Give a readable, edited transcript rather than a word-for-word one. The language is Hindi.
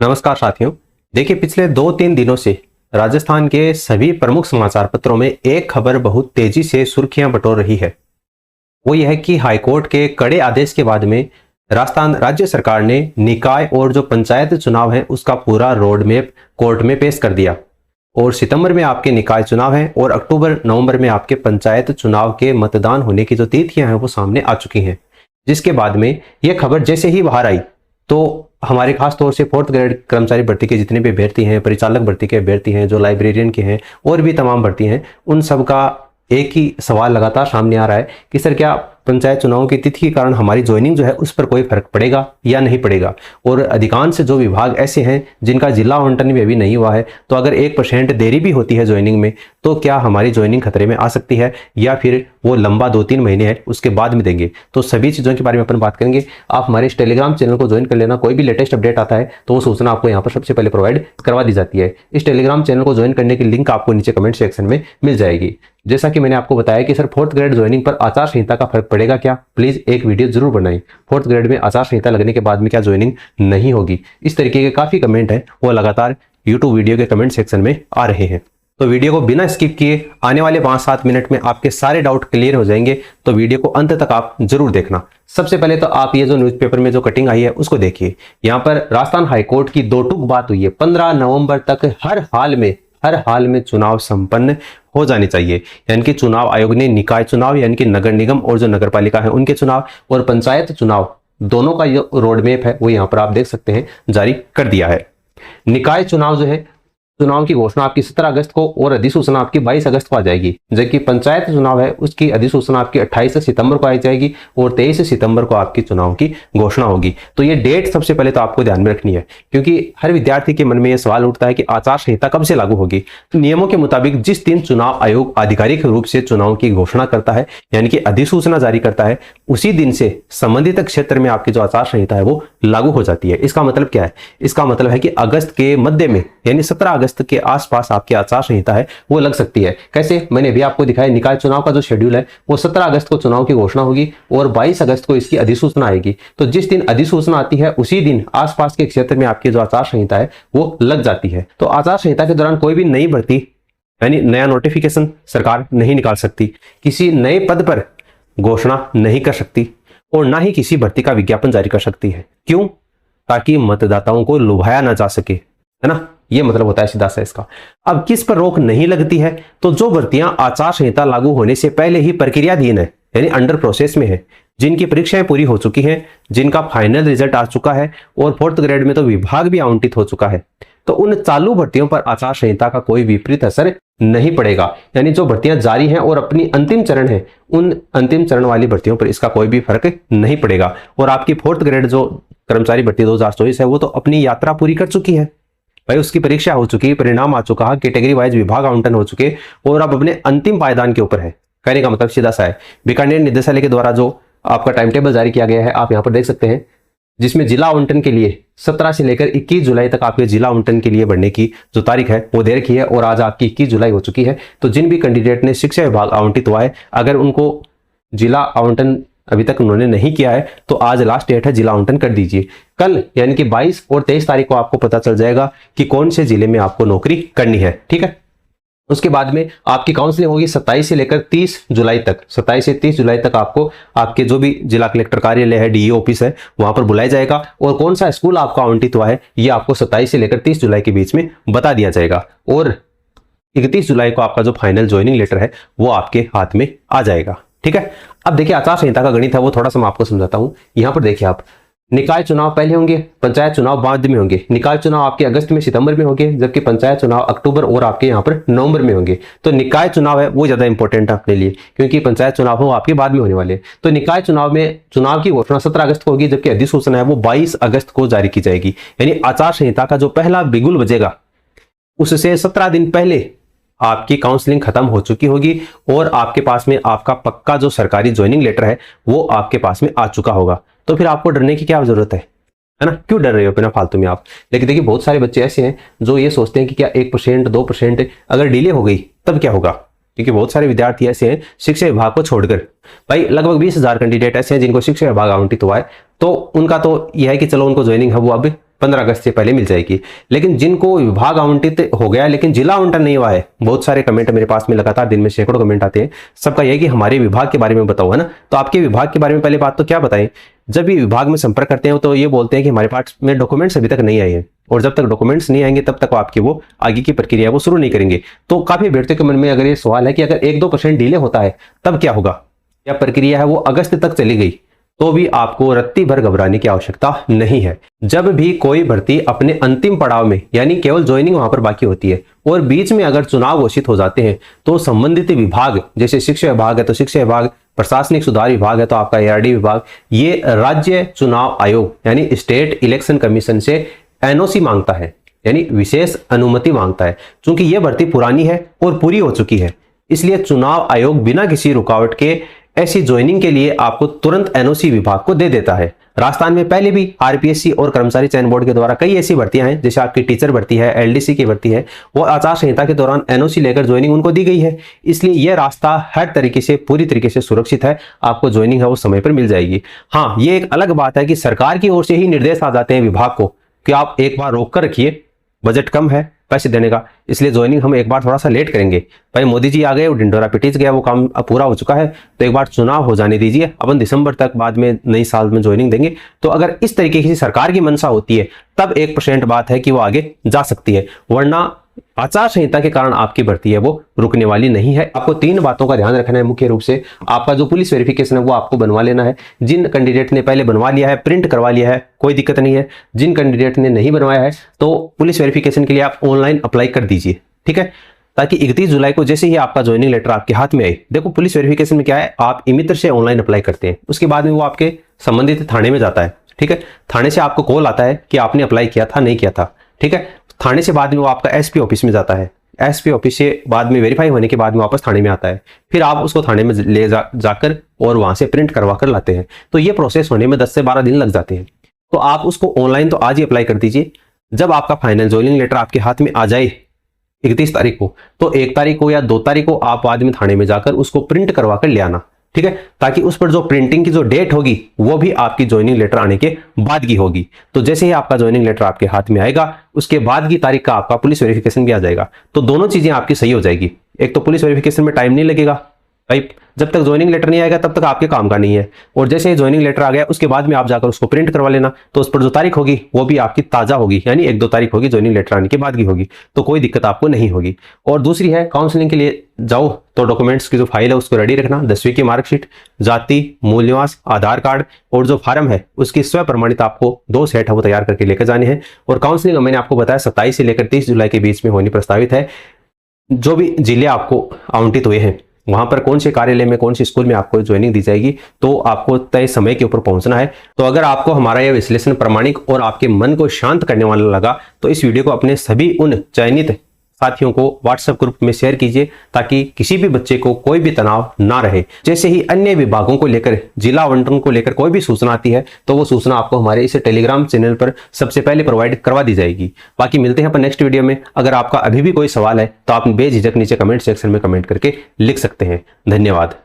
नमस्कार साथियों। देखिए, पिछले 2-3 दिनों से राजस्थान के सभी प्रमुख समाचार पत्रों में एक खबर बहुत तेजी से सुर्खियां बटोर रही है। वो यह है कि हाईकोर्ट के कड़े आदेश के बाद में राजस्थान राज्य सरकार ने निकाय और जो पंचायत चुनाव है उसका पूरा रोड मैप कोर्ट में पेश कर दिया। और सितंबर में आपके निकाय चुनाव है और अक्टूबर नवंबर में आपके पंचायत चुनाव के मतदान होने की जो तिथियां हैं वो सामने आ चुकी हैं। जिसके बाद में यह खबर जैसे ही बाहर आई तो हमारे खास तौर से 4th ग्रेड कर्मचारी भर्ती के जितने भी अभ्यर्थी हैं, परिचालक भर्ती के अभ्यर्थी हैं, जो लाइब्रेरियन के हैं और भी तमाम भर्ती हैं, उन सब का एक ही सवाल लगातार सामने आ रहा है कि सर क्या पंचायत चुनावों की तिथि के कारण हमारी ज्वाइनिंग जो है उस पर कोई फर्क पड़ेगा या नहीं पड़ेगा। और अधिकांश जो विभाग ऐसे हैं जिनका जिला आवंटन भी अभी नहीं हुआ है, तो अगर 1% देरी भी होती है ज्वाइनिंग में तो क्या हमारी ज्वाइनिंग खतरे में आ सकती है या फिर वो लंबा 2-3 महीने है उसके बाद में देंगे। तो सभी चीज़ों के बारे में अपन बात करेंगे। आप हमारे इस टेलीग्राम चैनल को ज्वाइन कर लेना। कोई भी लेटेस्ट अपडेट आता है तो वो सूचना आपको यहाँ पर सबसे पहले प्रोवाइड करवा दी जाती है। इस टेलीग्राम चैनल को ज्वाइन करने की लिंक आपको नीचे कमेंट सेक्शन में मिल जाएगी। जैसा कि मैंने आपको बताया कि सर 4th ग्रेड ज्वाइनिंग पर आचार संहिता का फर्क पड़ेगा क्या, प्लीज एक वीडियो जरूर बनाएं। 4th ग्रेड में आचार संहिता लगने के बाद में क्या ज्वाइनिंग नहीं होगी, इस तरीके के काफी कमेंट हैं वो लगातार यूट्यूब वीडियो के कमेंट सेक्शन में आ रहे हैं। तो वीडियो को बिना स्किप किए आने वाले 5-7 मिनट में आपके सारे डाउट क्लियर हो जाएंगे, तो वीडियो को अंत तक आप जरूर देखना। सबसे पहले तो आप ये जो न्यूज़पेपर में जो कटिंग आई है उसको देखिए। यहाँ पर राजस्थान हाईकोर्ट की दो टूक बात हुई है, 15 नवंबर तक हर हाल में चुनाव संपन्न हो जानी चाहिए। यानी कि चुनाव आयोग ने निकाय चुनाव यानी कि नगर निगम और जो नगर पालिका है उनके चुनाव और पंचायत चुनाव दोनों का जो रोड मैप है वो यहाँ पर आप देख सकते हैं जारी कर दिया है। निकाय चुनाव जो है, चुनाव की घोषणा आपकी 17 अगस्त को और अधिसूचना आपकी 22 अगस्त को आ जाएगी, जबकि पंचायत चुनाव है उसकी अधिसूचना आपकी 28 सितंबर को आ जाएगी और 23 सितंबर को आपकी चुनाव की घोषणा होगी। तो ये डेट सबसे पहले तो आपको ध्यान में रखनी है, क्योंकि हर विद्यार्थी के मन में यह सवाल उठता है कि आचार संहिता कब से लागू होगी। तो नियमों के मुताबिक जिस दिन चुनाव आयोग आधिकारिक रूप से चुनाव की घोषणा करता है यानी कि अधिसूचना जारी करता है, उसी दिन से संबंधित क्षेत्र में आपकी जो आचार संहिता है वो लागू हो जाती है। इसका मतलब क्या है? इसका मतलब है कि अगस्त के मध्य में यानी 17 अगस्त के आसपास आपकी आचार संहिता है वो लग सकती है। कैसे? मैंने भी आपको दिखाया, निकाय चुनाव का जो शेड्यूल है वो 17 अगस्त को चुनाव की घोषणा होगी और 22 अगस्त को इसकी अधिसूचना आएगी। तो जिस दिन अधिसूचना आती है उसी दिन आसपास के क्षेत्र में आपकी जो आचार संहिता है वो लग जाती है। तो आचार संहिता के दौरान कोई भी नई भर्ती यानी नया नोटिफिकेशन सरकार नहीं निकाल सकती, किसी नए पद पर घोषणा नहीं कर सकती और ना ही किसी भर्ती का विज्ञापन जारी कर सकती है। क्यों? ताकि मतदाताओं को लुभाया ना जा सके, है ना। ये मतलब होता है सीधा सा इसका। अब किस पर रोक नहीं लगती है? तो जो भर्तियां आचार संहिता लागू होने से पहले ही प्रक्रियाधीन है यानी अंडर प्रोसेस में है, जिनकी परीक्षाएं पूरी हो चुकी हैं, जिनका फाइनल रिजल्ट आ चुका है और 4th ग्रेड में तो विभाग भी आवंटित हो चुका है, तो उन चालू भर्तियों पर आचार संहिता का कोई विपरीत असर नहीं पड़ेगा। यानी जो भर्तियां जारी हैं और अपनी अंतिम चरण है, उन अंतिम चरण वाली भर्तियों पर इसका कोई भी फर्क नहीं पड़ेगा। और आपकी 4th ग्रेड जो कर्मचारी भर्ती 2024 है वो तो अपनी यात्रा पूरी कर चुकी है भाई, उसकी परीक्षा हो चुकी, परिणाम आ चुका, कैटेगरी वाइज विभाग आवंटन हो चुके और अब अपने अंतिम पायदान के ऊपर है। कहने का मतलब सीधा सा है, बीकानेर निदेशालय के द्वारा जो आपका टाइम टेबल जारी किया गया है आप यहाँ पर देख सकते हैं, जिसमें जिला आवंटन के लिए 17 से लेकर 21 जुलाई तक आपके जिला आवंटन के लिए बढ़ने की जो तारीख है वो दे रखी है और आज आपकी 21 जुलाई हो चुकी है। तो जिन भी कैंडिडेट ने शिक्षा विभाग आवंटित हुआ है, अगर उनको जिला आवंटन अभी तक उन्होंने नहीं किया है तो आज लास्ट डेट है, जिला आवंटन कर दीजिए। कल यानी कि 22 और 23 तारीख को आपको पता चल जाएगा कि कौन से जिले में आपको नौकरी करनी है, ठीक है। उसके बाद में आपकी काउंसलिंग होगी 27 से लेकर 30 जुलाई तक। 27 से 30 जुलाई तक आपको आपके जो भी जिला कलेक्टर कार्यालय है, डीईओ ऑफिस है, वहां पर बुलाया जाएगा और कौन सा स्कूल आपका आवंटित हुआ है ये आपको 27 से लेकर 30 जुलाई के बीच में बता दिया जाएगा और 31 जुलाई को आपका जो फाइनल ज्वाइनिंग लेटर है वो आपके हाथ में आ जाएगा, ठीक है। अब देखिए आचार संहिता का गणित है वो थोड़ा सा मैं आपको समझाता हूं। यहां पर देखिए आप, निकाय चुनाव पहले होंगे, पंचायत चुनाव बाद में होंगे। निकाय चुनाव आपके अगस्त में सितंबर में होंगे, जबकि पंचायत चुनाव अक्टूबर और आपके यहाँ पर नवंबर में होंगे। तो निकाय चुनाव है वो ज्यादा इंपॉर्टेंट है अपने लिए, क्योंकि पंचायत चुनाव हो आपके बाद में होने वाले। तो निकाय चुनाव में चुनाव की घोषणा 17 अगस्त को होगी, जबकि अधिसूचना है वो 22 अगस्त को जारी की जाएगी। यानी आचार संहिता का जो पहला बिगुल बजेगा उससे 17 दिन पहले आपकी काउंसलिंग खत्म हो चुकी होगी और आपके पास में आपका पक्का जो सरकारी ज्वाइनिंग लेटर है वो आपके पास में आ चुका होगा। तो फिर आपको डरने की क्या जरूरत है ना। क्यों डर रहे हो बिना फालतू में आप? लेकिन देखिए बहुत सारे बच्चे ऐसे हैं जो ये सोचते हैं कि क्या 1% 2% अगर डिले हो गई तब क्या होगा, क्योंकि बहुत सारे विद्यार्थी ऐसे हैं शिक्षा विभाग को छोड़कर, भाई लगभग 20,000 कैंडिडेट ऐसे हैं जिनको शिक्षा विभाग आवंटित हुआ है, तो उनका तो यह है कि चलो उनको ज्वाइनिंग है वो अब 15 अगस्त से पहले मिल जाएगी। लेकिन जिनको विभाग आवंटित हो गया लेकिन जिला आवंटन नहीं हुआ है, बहुत सारे कमेंट मेरे पास में लगातार दिन में सैकड़ों कमेंट आते हैं, सबका यह है कि हमारे विभाग के बारे में बताओ, है ना। तो आपके विभाग के बारे में पहले बात तो क्या बताएं, जब भी विभाग में संपर्क करते हैं तो ये बोलते हैं कि हमारे पास में डॉक्यूमेंट्स अभी तक नहीं आए हैं, और जब तक डॉक्यूमेंट्स नहीं आएंगे तब तक आपकी वो आगे की प्रक्रिया वो शुरू नहीं करेंगे। तो काफी अभ्यर्थियों के मन में अगर ये सवाल है कि अगर 1-2% डिले होता है तब क्या होगा, या प्रक्रिया है वो अगस्त तक चली गई, तो भी आपको रत्ती भर घबराने की आवश्यकता नहीं है। जब भी कोई भर्ती अपने अंतिम पड़ाव में, यानी केवल ज्वाइनिंग वहां पर बाकी होती है, और बीच में अगर चुनाव घोषित हो जाते हैं, तो संबंधित विभाग, जैसे शिक्षा विभाग है तो शिक्षा विभाग, प्रशासनिक सुधार विभाग है तो आपका ARD विभाग, ये राज्य चुनाव आयोग यानी स्टेट इलेक्शन कमीशन से NOC मांगता है, यानी विशेष अनुमति मांगता है। चूंकि यह भर्ती पुरानी है और पूरी हो चुकी है, इसलिए चुनाव आयोग बिना किसी रुकावट के ऐसी ज्वाइनिंग के लिए आपको तुरंत NOC विभाग को दे देता है। राजस्थान में पहले भी RPSC और कर्मचारी चयन बोर्ड के द्वारा कई ऐसी भर्तियां हैं, जैसे आपकी टीचर भर्ती है, LDC की भर्ती है, वो आचार संहिता के दौरान NOC लेकर ज्वाइनिंग उनको दी गई है। इसलिए यह रास्ता हर तरीके से पूरी तरीके से सुरक्षित है, आपको ज्वाइनिंग है वो समय पर मिल जाएगी। हाँ, ये एक अलग बात है कि सरकार की ओर से ही निर्देश आ जाते हैं विभाग को कि आप एक बार रोक कर रखिए, बजट कम है पैसे देने का, इसलिए ज्वाइनिंग हम एक बार थोड़ा सा लेट करेंगे। भाई मोदी जी आ गए, वो ढिंडोरा पिटीच गया, वो काम अब पूरा हो चुका है, तो एक बार चुनाव हो जाने दीजिए, अपन दिसंबर तक बाद में नई साल में ज्वाइनिंग देंगे। तो अगर इस तरीके की सरकार की मंशा होती है तब 1% बात है कि वो आगे जा सकती है, वरना आचार संहिता के कारण आपकी भर्ती है वो रुकने वाली नहीं है। आपको 3 बातों का ध्यान रखना है मुख्य रूप से। आपका जो पुलिस वेरिफिकेशन है वो आपको बनवा लेना है। जिन कैंडिडेट ने पहले बनवा लिया है, प्रिंट करवा लिया है, कोई दिक्कत नहीं है। जिन कैंडिडेट ने नहीं बनवाया है तो पुलिस वेरिफिकेशन के लिए आप ऑनलाइन अप्लाई कर दीजिए, ठीक है, ताकि 31 जुलाई को जैसे ही आपका ज्वाइनिंग लेटर आपके हाथ में आए, देखो पुलिस वेरिफिकेशन में क्या है, आप ई-मित्र से ऑनलाइन अप्लाई करते हैं, उसके बाद में वो आपके संबंधित थाने में जाता है, ठीक है। थाने से आपको कॉल आता है कि आपने अप्लाई किया था नहीं किया था, ठीक है। थाने से बाद में वो आपका SP ऑफिस में जाता है, SP ऑफिस से बाद में वेरीफाई होने के बाद में वापस थाने में आता है, फिर आप उसको थाने में ले जाकर और वहां से प्रिंट करवा कर लाते हैं। तो ये प्रोसेस होने में 10 से 12 दिन लग जाते हैं। तो आप उसको ऑनलाइन तो आज ही अप्लाई कर दीजिए। जब आपका फाइनल ज्वाइनिंग लेटर आपके हाथ में आ जाए 31 तारीख को, तो 1 तारीख को या 2 तारीख को आप बाद में थाने में जाकर उसको प्रिंट करवा कर ले आना, ठीक है, ताकि उस पर जो प्रिंटिंग की जो डेट होगी वो भी आपकी ज्वाइनिंग लेटर आने के बाद की होगी। तो जैसे ही आपका ज्वाइनिंग लेटर आपके हाथ में आएगा, उसके बाद की तारीख का आपका पुलिस वेरिफिकेशन भी आ जाएगा। तो दोनों चीजें आपकी सही हो जाएगी। एक तो पुलिस वेरिफिकेशन में टाइम नहीं लगेगा, भाई जब तक ज्वाइनिंग लेटर नहीं आएगा तब तक आपके काम का नहीं है, और जैसे ही ज्वाइनिंग लेटर आ गया उसके बाद में आप जाकर उसको प्रिंट करवा लेना, तो उस पर जो तारीख होगी वो भी आपकी ताजा होगी, यानी 1-2 तारीख होगी, ज्वाइनिंग लेटर आने के बाद की होगी, तो कोई दिक्कत आपको नहीं होगी। और दूसरी है, काउंसलिंग के लिए जाओ तो डॉक्यूमेंट्स की जो फाइल है उसको रेडी रखना, 10वीं की मार्कशीट, जाति, मूल निवास, आधार कार्ड और जो फार्म है उसकी स्व प्रमाणित आपको 2 सेट है वो तैयार करके लेकर जाने हैं। और काउंसलिंग मैंने आपको बताया 27 से लेकर 30 जुलाई के बीच में होनी प्रस्तावित है। जो भी जिले आपको आवंटित हुए हैं वहां पर कौन से कार्यालय में, कौन से स्कूल में आपको ज्वाइनिंग दी जाएगी, तो आपको तय समय के ऊपर पहुंचना है। तो अगर आपको हमारा यह विश्लेषण प्रामाणिक और आपके मन को शांत करने वाला लगा तो इस वीडियो को अपने सभी उन चयनित साथियों को WhatsApp ग्रुप में शेयर कीजिए, ताकि किसी भी बच्चे को कोई भी तनाव ना रहे। जैसे ही अन्य विभागों को लेकर, जिला आवंटन को लेकर कोई भी सूचना आती है तो वो सूचना आपको हमारे इस टेलीग्राम चैनल पर सबसे पहले प्रोवाइड करवा दी जाएगी। बाकी मिलते हैं अपन नेक्स्ट वीडियो में। अगर आपका अभी भी कोई सवाल है तो आप बेझिझक नीचे कमेंट सेक्शन में कमेंट करके लिख सकते हैं। धन्यवाद।